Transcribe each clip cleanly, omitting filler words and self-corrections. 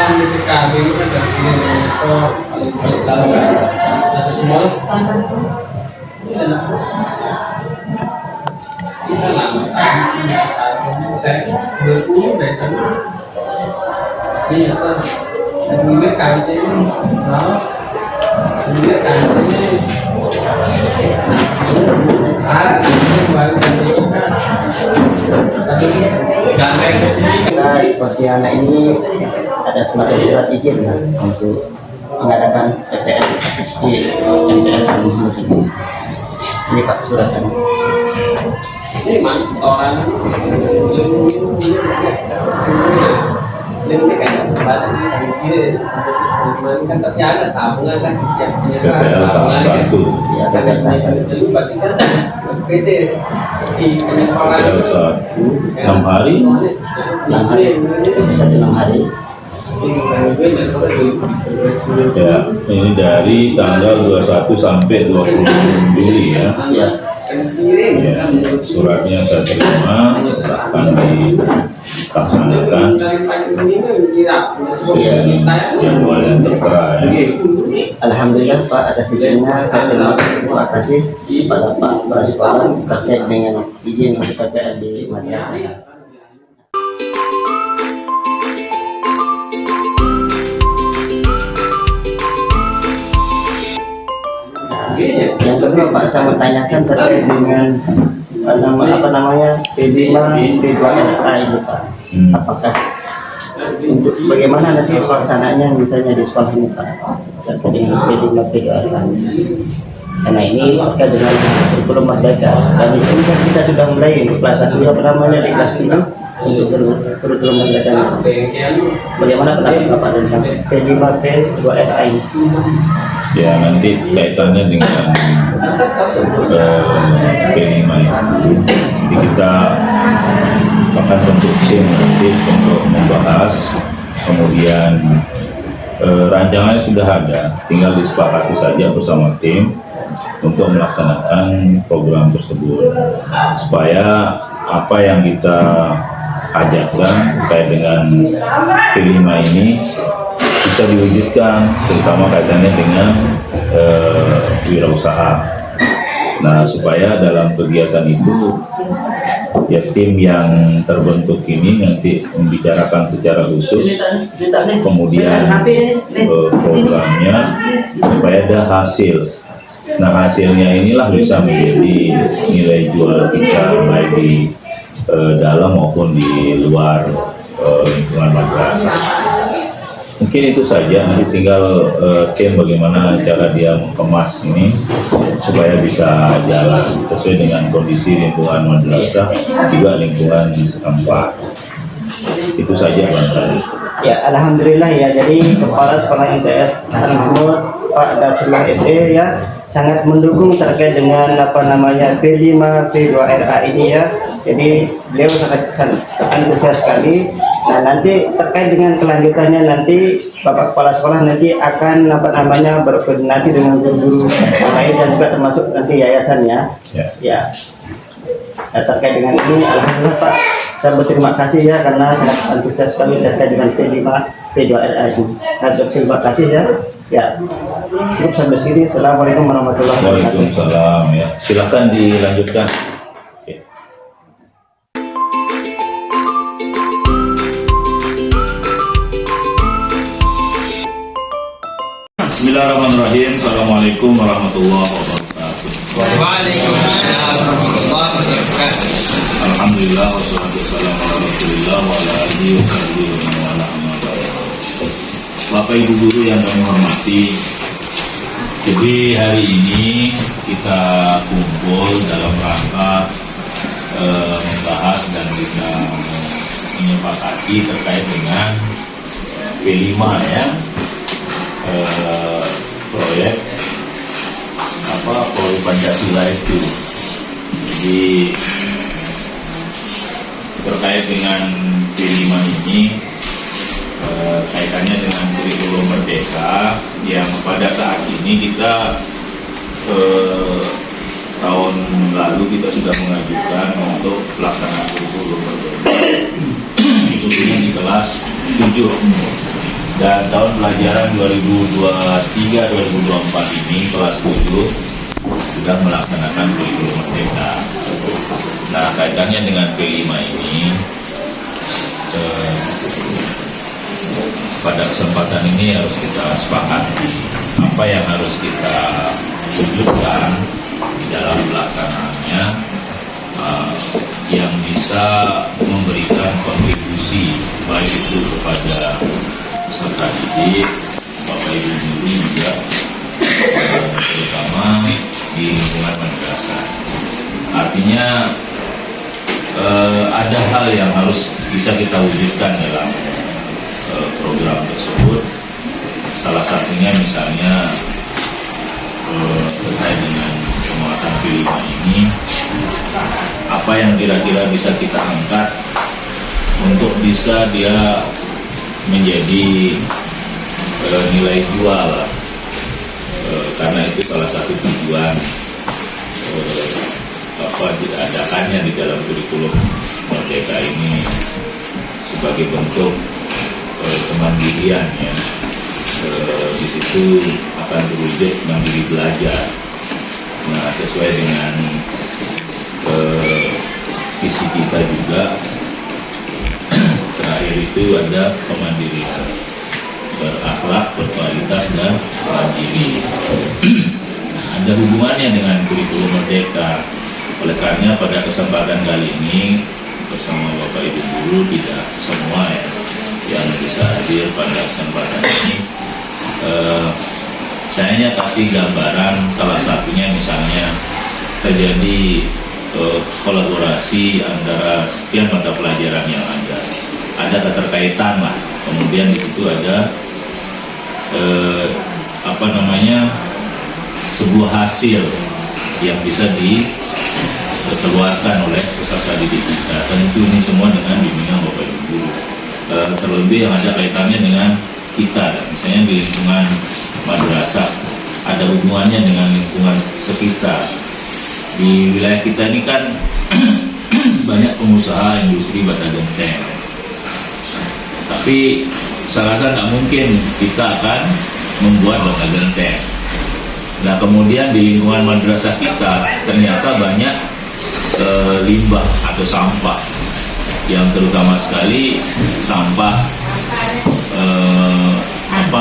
kan di PKB itu kan dari itu paling tahu kan. Ada semua. Kita lama saya 20 dari tadi. Ini apa? Ini kancing, nah, ini kancing. Kita seperti anak ini ada semacam surat izin ya, untuk mengadakan TPS di MTS Muhammad ini. Ini Pak suratnya. Ini mas orang ini kan kan terjaga tabungan kan siapnya PPL tahap 1 Ya, itu berarti kan PT si penyekolah 6 hari 6 hari, bisa 6 hari. ya, ini dari tanggal 21 sampai 20 Juli ya. Ya, Ya, suratnya saya terima, akan dilaksanakan sesuai jadwal yang tertera ya. Alhamdulillah Pak atas izinnya saya terima kasih kepada Pak Kepala Sekolah terkait dengan izin untuk PPL di madrasah. Yang kedua Pak, saya mau tanyakan terkait dengan apa namanya P5 P2RA ini Pak. Apakah untuk bagaimana nanti pelaksanaannya misalnya di sekolah ini Pak terkait dengan P5 P2RA ini? Karena ini terkait dengan kurikulum merdeka dan di sini kan kita sudah mulai untuk kelas 1 apa namanya di kelas 3 untuk kurikulum merdeka ini. Bagaimana pendapat Bapak tentang P5 P2RA ini? Ya, nanti kaitannya dengan P5 ini. Jadi kita akan bentuk tim nanti untuk membahas, kemudian rancangannya sudah ada, tinggal disepakati saja bersama tim untuk melaksanakan program tersebut supaya apa yang kita ajarkan terkait dengan P5 ini bisa diwujudkan, terutama kaitannya dengan wirausaha. Nah, supaya dalam kegiatan itu ya tim yang terbentuk ini nanti membicarakan secara khusus, kemudian programnya supaya ada hasil. Nah, hasilnya inilah bisa menjadi nilai jual kita baik di dalam maupun di luar lingkungan madrasah. Mungkin itu saja, nanti tinggal tim bagaimana cara dia mengemas ini supaya bisa jalan sesuai dengan kondisi lingkungan madrasah juga lingkungan setempat. Itu saja Bang. Ya, alhamdulillah ya. Jadi Kepala Sekolah MTS Muhammad Pak Dafsullah SE ya sangat mendukung terkait dengan apa namanya P5 P2RA ini ya. Jadi beliau sangat antusias sekali. Nah, nanti terkait dengan kelanjutannya nanti Bapak Kepala Sekolah nanti akan apa namanya berkoordinasi dengan guru-guru yang lain dan juga termasuk nanti yayasannya. Ya. Nah, terkait dengan ini alhamdulillah Pak, saya berterima kasih ya karena sangat antusias sekali terkait dengan P5 P2RA ini. Nah, terima kasih ya. Ya, cukup sampai sini. Assalamualaikum warahmatullahi wabarakatuh. Waalaikumsalam ya. Silakan dilanjutkan. Bismillahirrahmanirrahim. Assalamualaikum warahmatullahi wabarakatuh. Waalaikumsalam warahmatullahi wabarakatuh. Alhamdulillah wassalatu wassalamu ala Rasulillah wa ala alihi wasahbihi wa man wala amma ba'd. Bapak Ibu guru yang kami hormati, jadi hari ini kita kumpul dalam rangka membahas dan kita menyepakati terkait dengan P5 ya. Proyek Pancasila itu. Jadi terkait dengan P5 ini kaitannya dengan kurikulum merdeka yang pada saat ini kita tahun lalu kita sudah mengajukan untuk pelaksanaan kurikulum merdeka khususnya di kelas 7. Dan tahun pelajaran 2023-2024 ini kelas 7 sudah melaksanakan kurikulum merdeka. Nah, kaitannya dengan P5 ini, pada kesempatan ini harus kita sepakati apa yang harus kita wujudkan di dalam pelaksanaannya, yang bisa memberikan kontribusi baik itu kepada peserta didik, Bapak Ibu guru juga, terutama di lingkungan madrasah. Artinya ada hal yang harus bisa kita wujudkan dalam program tersebut. Salah satunya misalnya terkait dengan penguatan P5 ini, apa yang kira-kira bisa kita angkat untuk bisa dia menjadi nilai jual, karena itu salah satu tujuan diadakannya di dalam kurikulum merdeka ini sebagai bentuk kemandirian ya. Di situ akan terwujud mandiri belajar. Nah, sesuai dengan visi kita juga, terakhir itu ada kemandirian berakhlak, berkualitas dan mandiri. Nah, ada hubungannya dengan kurikulum merdeka. Oleh karena pada kesempatan kali ini bersama Bapak Ibu guru, tidak semua ya yang bisa hadir pada kesempatan ini, saya kasih gambaran. Salah satunya misalnya terjadi kolaborasi antara sekian mata pelajaran yang ada keterkaitan lah. Kemudian di situ ada sebuah hasil yang bisa dikeluarkan oleh peserta didik kita. Tentu ini semua dengan bimbingan Bapak Ibu guru. Terlebih yang ada kaitannya dengan kita, misalnya di lingkungan madrasah, ada hubungannya dengan lingkungan sekitar. Di wilayah kita ini kan banyak pengusaha industri bata genteng, tapi saya rasa nggak mungkin kita akan membuat bata genteng. Nah, kemudian di lingkungan madrasah kita ternyata banyak limbah atau sampah, yang terutama sekali sampah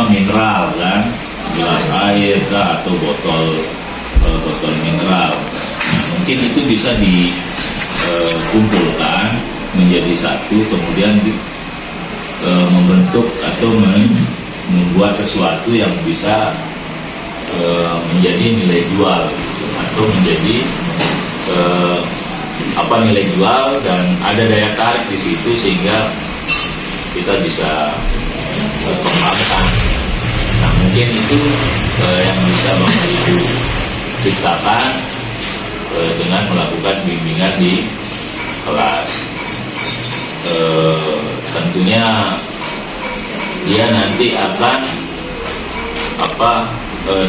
mineral kan, gelas air kah, atau botol mineral. Nah, mungkin itu bisa dikumpulkan menjadi satu, kemudian membentuk atau membuat sesuatu yang bisa menjadi nilai jual, atau menjadi nilai jual, dan ada daya tarik di situ sehingga kita bisa kembangkan. Nah, mungkin itu yang bisa Bapak Ibu ciptakan dengan melakukan bimbingan di kelas. Tentunya dia nanti akan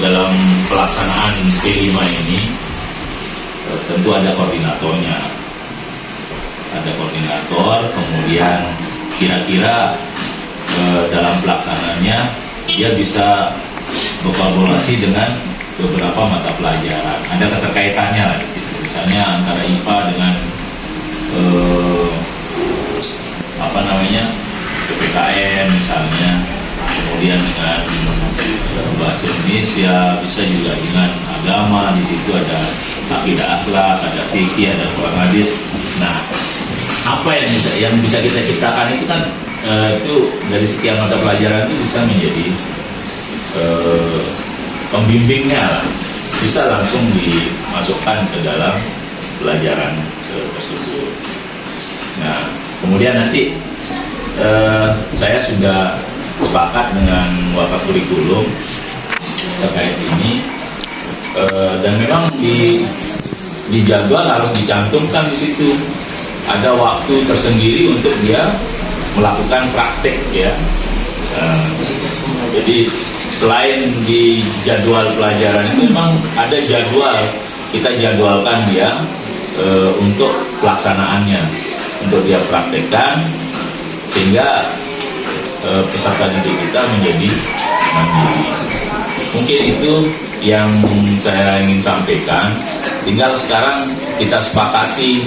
dalam pelaksanaan P5 ini tentu ada koordinatornya, kemudian kira-kira dalam pelaksanaannya dia bisa berkolaborasi dengan beberapa mata pelajaran. Ada keterkaitannya lah di situ, misalnya antara IPA dengan PPKN misalnya, kemudian dengan bahasa Indonesia, bisa juga dengan agama. Di situ ada akidah akhlak, ada fikih, ada Quran hadis. Nah, apa yang bisa kita ciptakan itu kan itu dari sekian mata pelajaran itu bisa menjadi pembimbingnya lah, bisa langsung dimasukkan ke dalam pelajaran tersebut. Nah, kemudian nanti saya sudah sepakat dengan wakaf kurikulum terkait ini, dan memang di jadwal harus dicantumkan di situ ada waktu tersendiri untuk dia melakukan praktek ya. Jadi selain di jadwal pelajaran itu memang ada jadwal, kita jadwalkan dia untuk pelaksanaannya, untuk dia praktekkan, sehingga peserta didik kita menjadi mandiri. Mungkin itu yang saya ingin sampaikan. Tinggal sekarang kita sepakati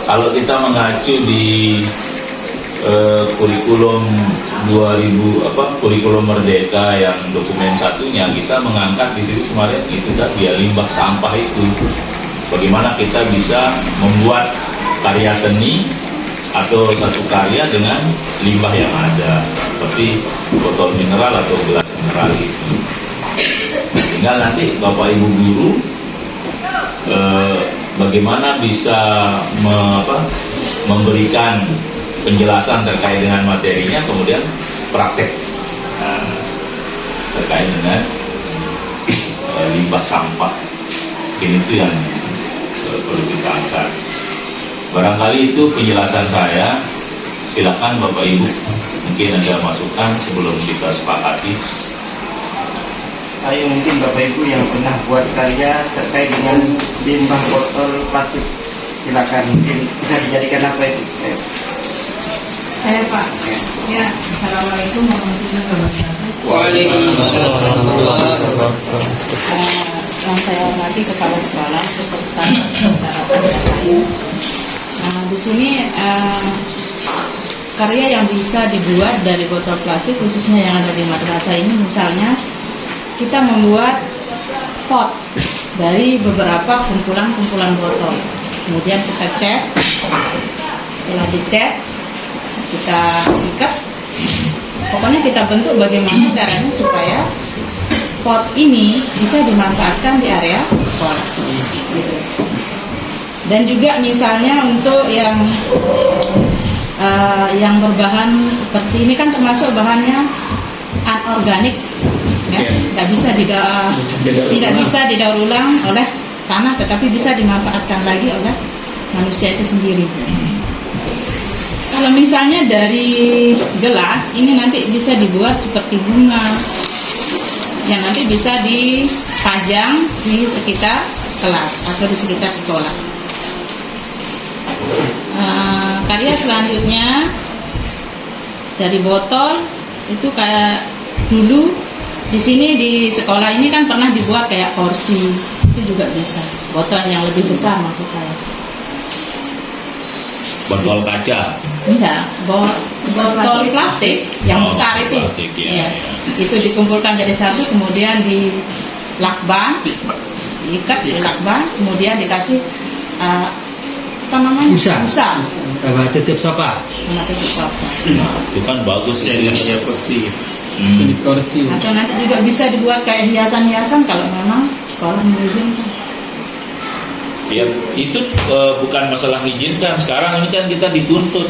kalau kita mengacu di kurikulum 2000 kurikulum Merdeka yang dokumen satunya, kita mengangkat di situ kemarin itu tadi ya, limbah sampah itu. Bagaimana kita bisa membuat karya seni atau satu karya dengan limbah yang ada, seperti botol mineral atau gelas mineral itu. Tinggal nanti Bapak Ibu guru bagaimana bisa memberikan penjelasan terkait dengan materinya, kemudian praktek terkait dengan limbah sampah. Mungkin itu yang perlu kita angkat. Barangkali itu penjelasan saya. Silakan Bapak Ibu, mungkin ada masukan sebelum kita sepakati. Ayo, mungkin Bapak Ibu yang pernah buat karya terkait dengan limbah botol plastik, silakan. Mungkin bisa dijadikan apa itu? Saya Pak. Ya, Assalamualaikum warahmatullahi wabarakatuh. Waalaikumsalam. Yang saya hormati kepala sekolah beserta saudara dan lain. Di sini karya yang bisa dibuat dari botol plastik, khususnya yang ada di madrasah ini, misalnya kita membuat pot dari beberapa kumpulan botol. Kemudian kita cat. Setelah dicat, kita ikat. Pokoknya kita bentuk bagaimana caranya supaya pot ini bisa dimanfaatkan di area sekolah. Gitu. Dan juga misalnya untuk yang berbahan seperti ini kan termasuk bahannya anorganik, ya, tidak bisa didaur ulang oleh tanah, tetapi bisa dimanfaatkan lagi oleh manusia itu sendiri. Kalau misalnya dari gelas ini nanti bisa dibuat seperti bunga yang nanti bisa dipajang di sekitar kelas atau di sekitar sekolah. Karya selanjutnya dari botol itu kayak dulu di sini di sekolah ini kan pernah dibuat kayak kursi, itu juga bisa. Botol yang lebih besar maksud saya. Botol kaca. Enggak, botol plastik yang besar itu. Plastik, ya. Itu dikumpulkan jadi satu, kemudian dilakban, diikat di lakban, kemudian dikasih apa namanya? Busa. Sama titip sopa. Nah, itu kan bagus itu ya, kursi. Kursi. Atau nanti juga bisa dibuat kayak hiasan-hiasan kalau memang sekolah mengizinkan. Ya, itu bukan masalah izinkan. Sekarang ini kan kita dituntut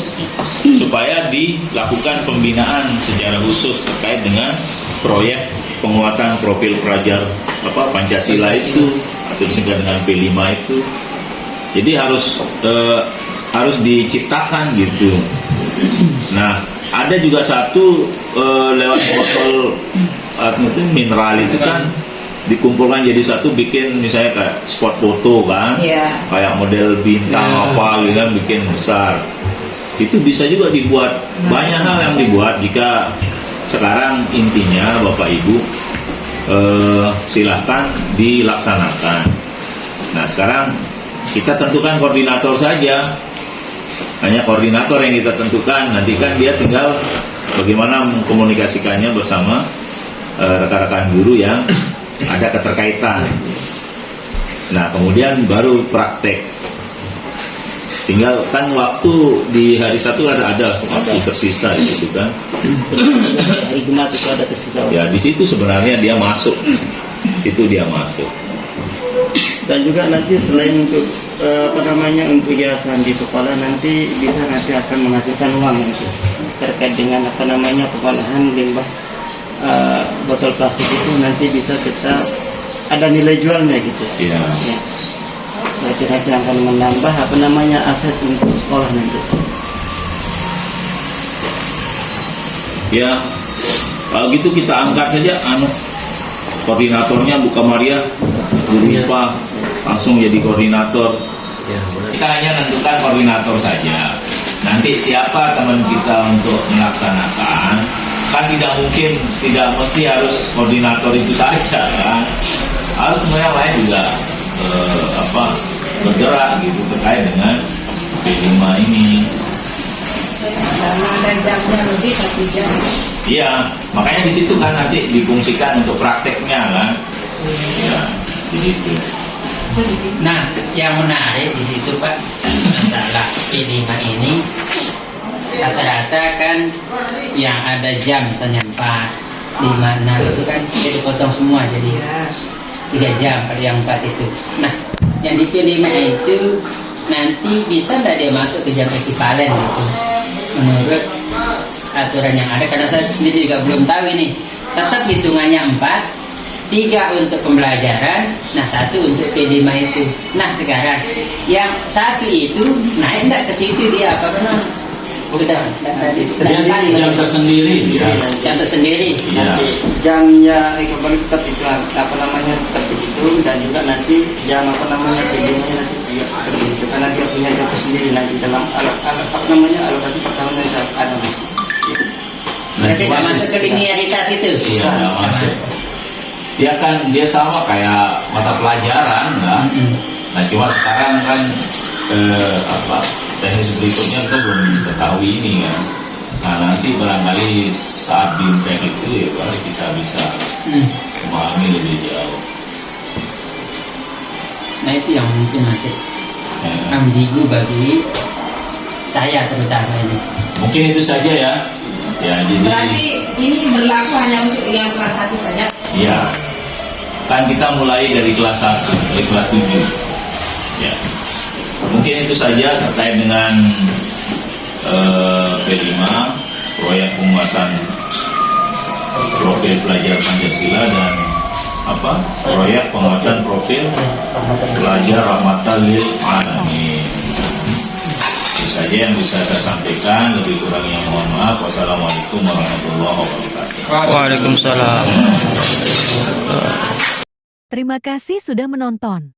supaya dilakukan pembinaan secara khusus terkait dengan proyek penguatan profil pelajar Pancasila itu atau disingkat dengan P5 itu. Jadi harus diciptakan gitu. Nah, ada juga satu lewat botol mineral itu kan dikumpulkan jadi satu, bikin misalnya kayak spot foto kan, kayak model bintang apa gitu kan, bikin besar. Itu bisa juga dibuat, banyak hal yang dibuat. Jika sekarang intinya Bapak Ibu silahkan dilaksanakan. Nah, sekarang kita tentukan koordinator saja, hanya koordinator yang kita tentukan. Nanti kan dia tinggal bagaimana mengkomunikasikannya bersama rekan-rekan guru yang ada keterkaitan. Nah, kemudian baru praktek. Tinggal kan waktu di hari Sabtu ada waktu tersisa gitu kan. Hari Jumat itu ada tersisa. Ya, di situ sebenarnya dia masuk. Situ dia masuk. Dan juga nanti selain untuk untuk hiasan di sekolah, nanti akan menghasilkan uang itu terkait dengan pengolahan limbah botol plastik itu, nanti bisa kita ada nilai jualnya gitu. Iya. Ya. Berarti nanti akan menambah aset untuk sekolah nanti. Ya, kalau gitu kita angkat saja koordinatornya Bu Kamaria, Bu Ripa, langsung jadi koordinator. Kita hanya tentukan koordinator saja. Nanti siapa teman kita untuk melaksanakan, kan tidak mungkin, tidak mesti harus koordinator itu saja kan, harus semua yang lain juga bergerak gitu terkait dengan P5 ini. Karena ada jamnya lebih 1 jam. Iya, makanya di situ kan nanti difungsikan untuk prakteknya kan. Ya, di situ. Nah, yang menarik di situ Pak, masalah P5 ini rata-rata kan yang ada jam misalnya 4, 5, 6 itu kan jadi potong semua jadi 3 jam pada yang 4 itu. Nah, yang di P5 itu nanti bisa nggak dia masuk ke jam ekivalen gitu? Menurut aturan yang ada, karena saya sendiri juga belum tahu ini. Tetap hitungannya 4, 3 untuk pembelajaran, nah 1 untuk P5 itu. Nah sekarang yang 1 itu naik enggak ke situ dia apa benar? Sudah Jadi jam tersendiri ya. jam tersendiri. Iya. Jamnya kembali tetap itu apa namanya tetap begitu, dan juga nanti jam apa namanya PD-nya nanti juga tetap begitu karena dia punya jam sendiri nanti dalam alat apa namanya alokasi per tahun yang ada. Berarti nggak masuk ke linearitas itu. Iya, nggak masuk. Dia sama kayak mata pelajaran kan. Nah cuma sekarang kan teknis berikutnya kita belum ketahui ini kan. Nah nanti barangkali saat bimbel itu ya baru kita bisa memahami lebih jauh. Nah itu yang mungkin masih ambigu bagi saya terutama ini. Mungkin itu saja ya. Ya jadi. Berarti ini berlaku hanya untuk yang kelas 1 saja. Iya. Kan kita mulai dari kelas 1, dari kelas 7. Ya. Mungkin itu saja terkait dengan P5, proyek penguatan profil pelajar Pancasila dan proyek penguatan profil pelajar rahmatan lil alamin. Itu saja yang bisa saya sampaikan, lebih kurangnya mohon maaf. Wassalamualaikum warahmatullahi wabarakatuh. Waalaikumsalam. Terima kasih sudah menonton.